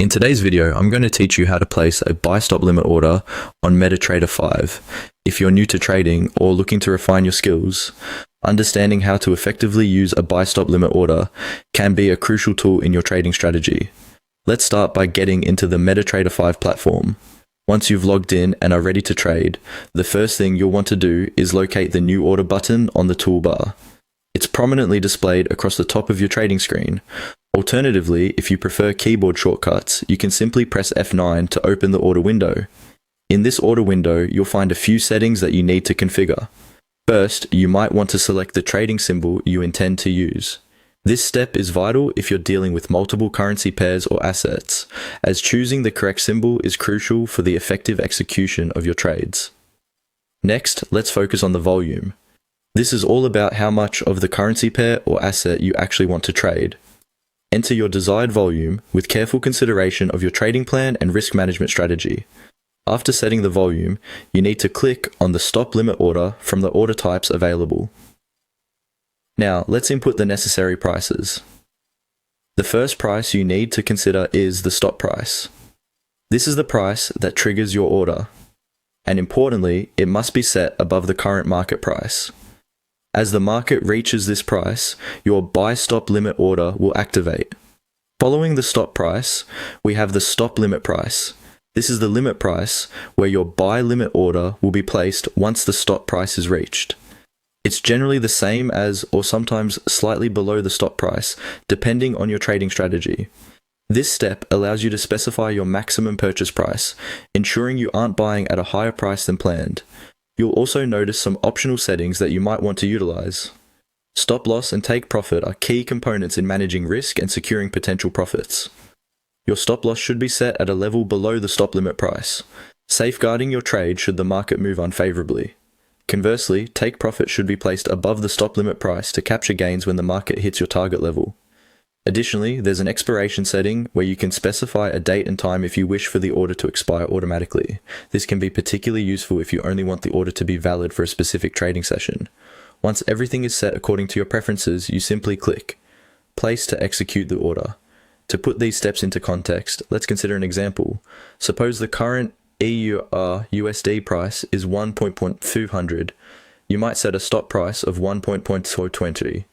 In today's video, I'm going to teach you how to place a buy stop limit order on MetaTrader 5. If you're new to trading or looking to refine your skills, understanding how to effectively use a buy stop limit order can be a crucial tool in your trading strategy. Let's start by getting into the MetaTrader 5 platform. Once you've logged in and are ready to trade, the first thing you'll want to do is locate the New Order button on the toolbar. It's prominently displayed across the top of your trading screen. Alternatively, if you prefer keyboard shortcuts, you can simply press F9 to open the order window. In this order window, you'll find a few settings that you need to configure. First, you might want to select the trading symbol you intend to use. This step is vital if you're dealing with multiple currency pairs or assets, as choosing the correct symbol is crucial for the effective execution of your trades. Next, let's focus on the volume. This is all about how much of the currency pair or asset you actually want to trade. Enter your desired volume with careful consideration of your trading plan and risk management strategy. After setting the volume, you need to click on the stop limit order from the order types available. Now, let's input the necessary prices. The first price you need to consider is the stop price. This is the price that triggers your order, and importantly, it must be set above the current market price. As the market reaches this price, your buy stop limit order will activate. Following the stop price, we have the stop limit price. This is the limit price where your buy limit order will be placed once the stop price is reached. It's generally the same as or sometimes slightly below the stop price, depending on your trading strategy. This step allows you to specify your maximum purchase price, ensuring you aren't buying at a higher price than planned. You'll also notice some optional settings that you might want to utilize. Stop loss and take profit are key components in managing risk and securing potential profits. Your stop loss should be set at a level below the stop limit price, safeguarding your trade should the market move unfavorably. Conversely, take profit should be placed above the stop limit price to capture gains when the market hits your target level. Additionally, there's an expiration setting where you can specify a date and time if you wish for the order to expire automatically. This can be particularly useful if you only want the order to be valid for a specific trading session. Once everything is set according to your preferences, you simply click Place to execute the order. To put these steps into context, let's consider an example. Suppose the current EUR/USD price is 1.200. You might set a stop price of 1.220.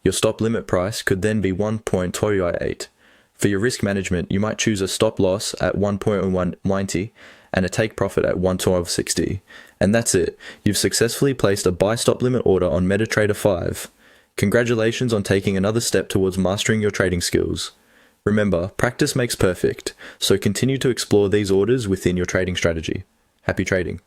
Your stop limit price could then be 1.28. For your risk management, you might choose a stop loss at 1.190 and a take profit at 1.1260. And that's it. You've successfully placed a buy stop limit order on MetaTrader 5. Congratulations on taking another step towards mastering your trading skills. Remember, practice makes perfect, so continue to explore these orders within your trading strategy. Happy trading.